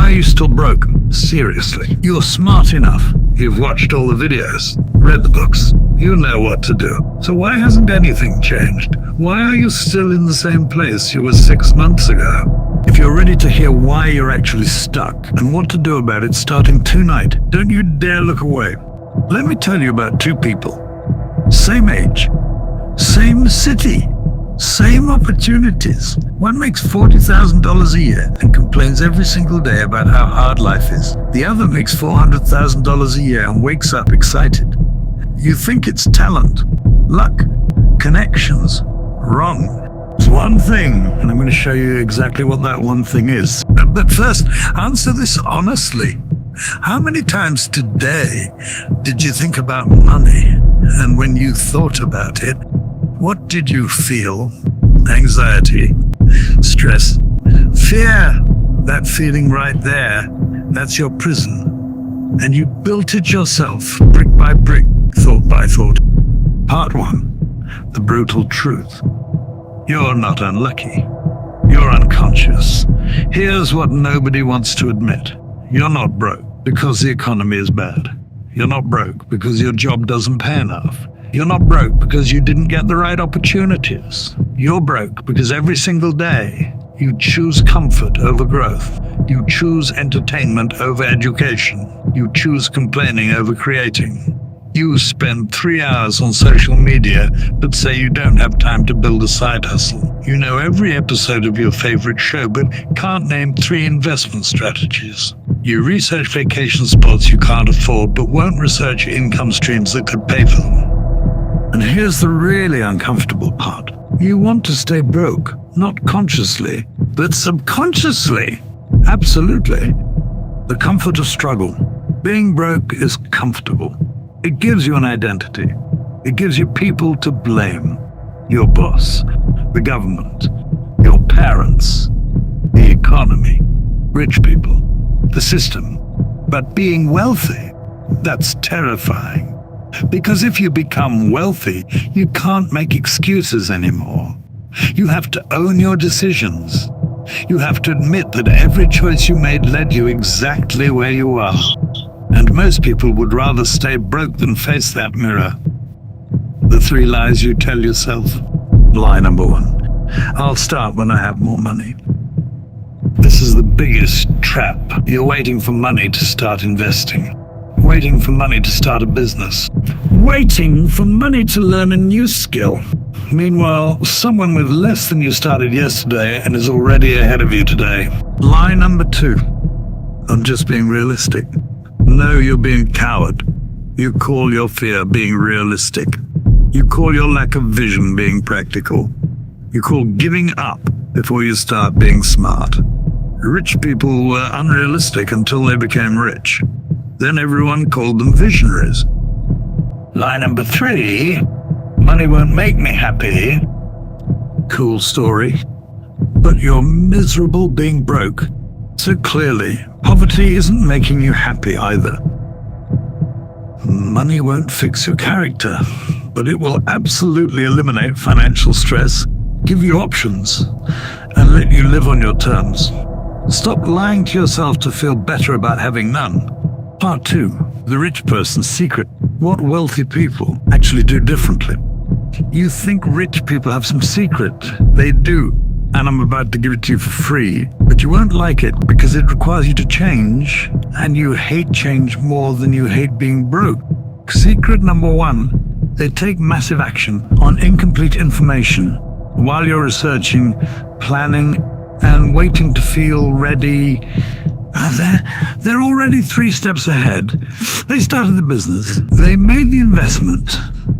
are you still broke? Seriously, you're smart enough. You've watched all the videos, read the books. You know what to do. So why hasn't anything changed? Why are you still in the same place you were 6 months ago? If you're ready to hear why you're actually stuck and what to do about it starting tonight, don't you dare look away. Let me tell you about two people. Same age, same city, same opportunities. One makes $40,000 a year and complains every single day about how hard life is. The other makes $400,000 a year and wakes up excited. You think it's talent, luck, connections. Wrong. It's one thing, and I'm going to show you exactly what that one thing is. But first, answer this honestly. How many times today did you think about money? And when you thought about it, what did you feel? Anxiety, stress, fear. That feeling right there, that's your prison. And you built it yourself, brick by brick, thought by thought. Part 1, the brutal truth. You're not unlucky. You're unconscious. Here's what nobody wants to admit. You're not broke because the economy is bad. You're not broke because your job doesn't pay enough. You're not broke because you didn't get the right opportunities. You're broke because every single day you choose comfort over growth. You choose entertainment over education. You choose complaining over creating. You spend 3 hours on social media, but say you don't have time to build a side hustle. You know every episode of your favorite show, but can't name 3 investment strategies. You research vacation spots you can't afford, but won't research income streams that could pay for them. And here's the really uncomfortable part. You want to stay broke, not consciously, but subconsciously. Absolutely. The comfort of struggle. Being broke is comfortable. It gives you an identity. It gives you people to blame. Your boss, the government, your parents, the economy, rich people, the system. But being wealthy, that's terrifying. Because if you become wealthy, you can't make excuses anymore. You have to own your decisions. You have to admit that every choice you made led you exactly where you are. And most people would rather stay broke than face that mirror. The 3 lies you tell yourself. Lie number 1. I'll start when I have more money. This is the biggest trap. You're waiting for money to start investing. Waiting for money to start a business. Waiting for money to learn a new skill. Meanwhile, someone with less than you started yesterday and is already ahead of you today. Lie number 2. I'm just being realistic. No, you're being a coward. You call your fear being realistic. You call your lack of vision being practical. You call giving up before you start being smart. Rich people were unrealistic until they became rich. Then everyone called them visionaries. Lie number 3, money won't make me happy. Cool story. But you're miserable being broke. So clearly, poverty isn't making you happy either. Money won't fix your character, but it will absolutely eliminate financial stress, give you options, and let you live on your terms. Stop lying to yourself to feel better about having none. Part 2, the rich person's secret. What wealthy people actually do differently. You think rich people have some secret. They do. And I'm about to give it to you for free, but you won't like it because it requires you to change, and you hate change more than you hate being broke. Secret number 1, they take massive action on incomplete information while you're researching, planning, and waiting to feel ready. They're already 3 steps ahead. They started the business. They made the investment.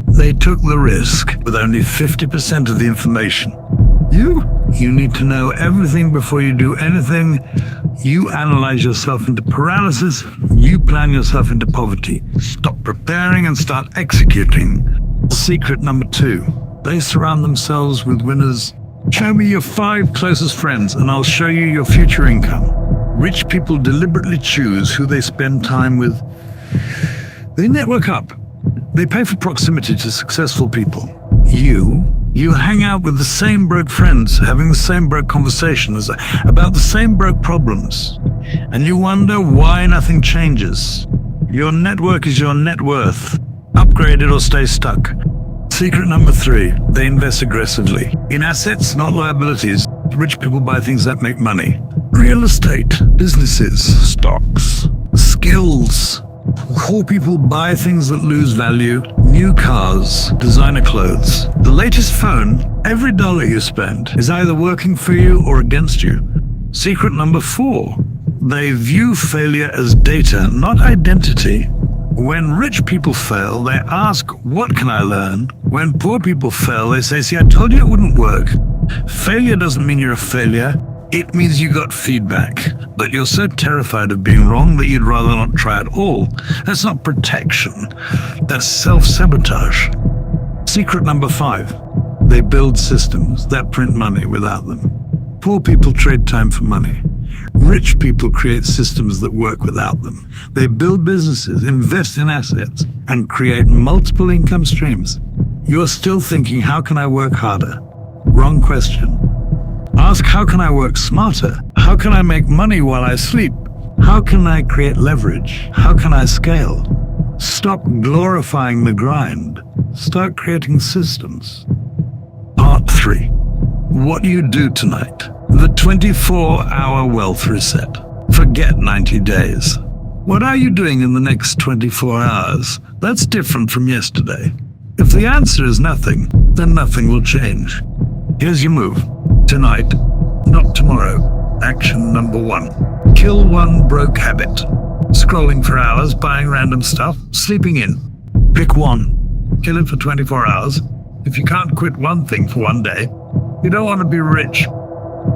They took the risk with only 50% of the information. You need to know everything before you do anything. You analyze yourself into paralysis. You plan yourself into poverty. Stop preparing and start executing. Secret number 2, they surround themselves with winners. Show me your 5 closest friends and I'll show you your future income. Rich people deliberately choose who they spend time with. They network up. They pay for proximity to successful people. You hang out with the same broke friends, having the same broke conversations about the same broke problems. and you wonder why nothing changes. Your network is your net worth. Upgrade it or stay stuck. Secret number 3, they invest aggressively. In assets, not liabilities. Rich people buy things that make money. Real estate, businesses, stocks, skills. Poor people buy things that lose value. New cars, designer clothes. The latest phone, every dollar you spend is either working for you or against you. Secret number 4, they view failure as data, not identity. When rich people fail, they ask, what can I learn? When poor people fail, they say, see, I told you it wouldn't work. Failure doesn't mean you're a failure. It means you got feedback, but you're so terrified of being wrong that you'd rather not try at all. That's not protection. That's self-sabotage. Secret number 5, they build systems that print money without them. Poor people trade time for money. Rich people create systems that work without them. They build businesses, invest in assets, and create multiple income streams. You're still thinking, how can I work harder? Wrong question. Ask, how can I work smarter? How can I make money while I sleep? How can I create leverage? How can I scale? Stop glorifying the grind. Start creating systems. Part 3. What you do tonight. The 24-hour wealth reset. Forget 90 days. What are you doing in the next 24 hours? That's different from yesterday. If the answer is nothing, then nothing will change. Here's your move. Tonight, not tomorrow. Action number 1. Kill one broke habit. Scrolling for hours, buying random stuff, sleeping in. Pick one. Kill it for 24 hours. If you can't quit one thing for one day, you don't want to be rich.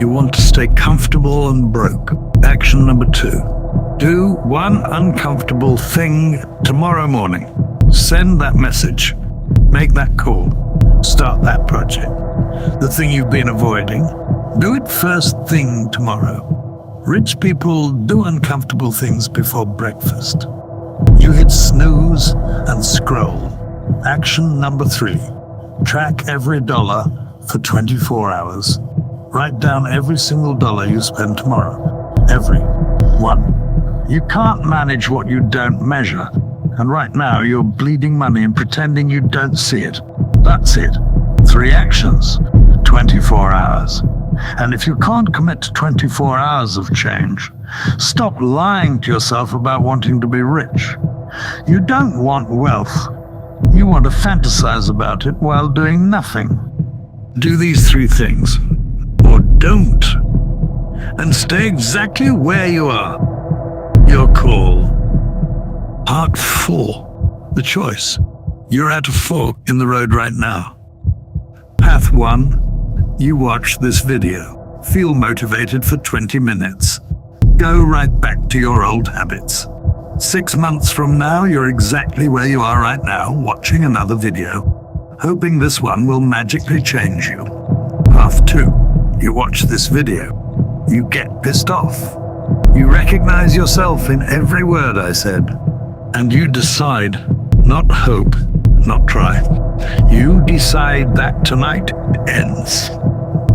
You want to stay comfortable and broke. Action number 2. Do one uncomfortable thing tomorrow morning. Send that message. Make that call. Start that project. The thing you've been avoiding. Do it first thing tomorrow. Rich people do uncomfortable things before breakfast. You hit snooze and scroll. Action number 3. Track every dollar for 24 hours. Write down every single dollar you spend tomorrow. Every one. You can't manage what you don't measure. And right now you're bleeding money and pretending you don't see it. That's it. 3 actions, 24 hours. And if you can't commit to 24 hours of change, stop lying to yourself about wanting to be rich. You don't want wealth. You want to fantasize about it while doing nothing. Do these 3 things, or don't, and stay exactly where you are. Your call. Part 4, the choice. You're at a fork in the road right now. Path 1, you watch this video. Feel motivated for 20 minutes. Go right back to your old habits. 6 months from now, you're exactly where you are right now, watching another video, hoping this one will magically change you. Path 2, you watch this video. You get pissed off. You recognize yourself in every word I said. And you decide, not hope, not try. You decide that tonight ends.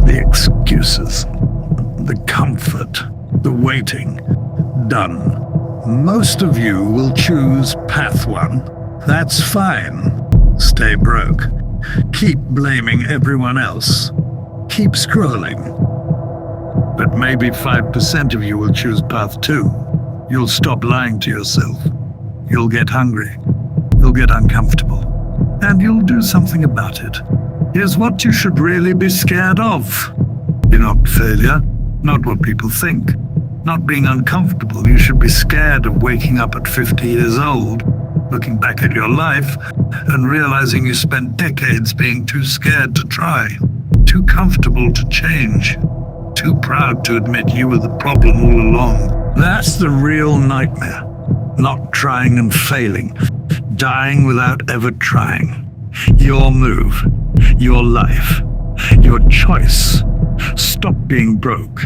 The excuses, the comfort, the waiting, done. Most of you will choose path 1. That's fine. Stay broke. Keep blaming everyone else. Keep scrolling. But maybe 5% of you will choose path 2. You'll stop lying to yourself. You'll get hungry. You'll get uncomfortable. And you'll do something about it. Here's what you should really be scared of. You're not failure, not what people think. Not being uncomfortable. You should be scared of waking up at 50 years old, looking back at your life, and realizing you spent decades being too scared to try, too comfortable to change, too proud to admit you were the problem all along. That's the real nightmare. Not trying and failing, dying without ever trying. Your move, your life, your choice. Stop being broke.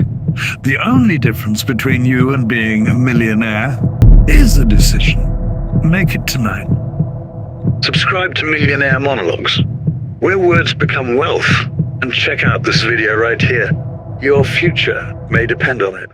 The only difference between you and being a millionaire is a decision. Make it tonight. Subscribe to Millionaire Monologues, where words become wealth, and check out this video right here. Your future may depend on it.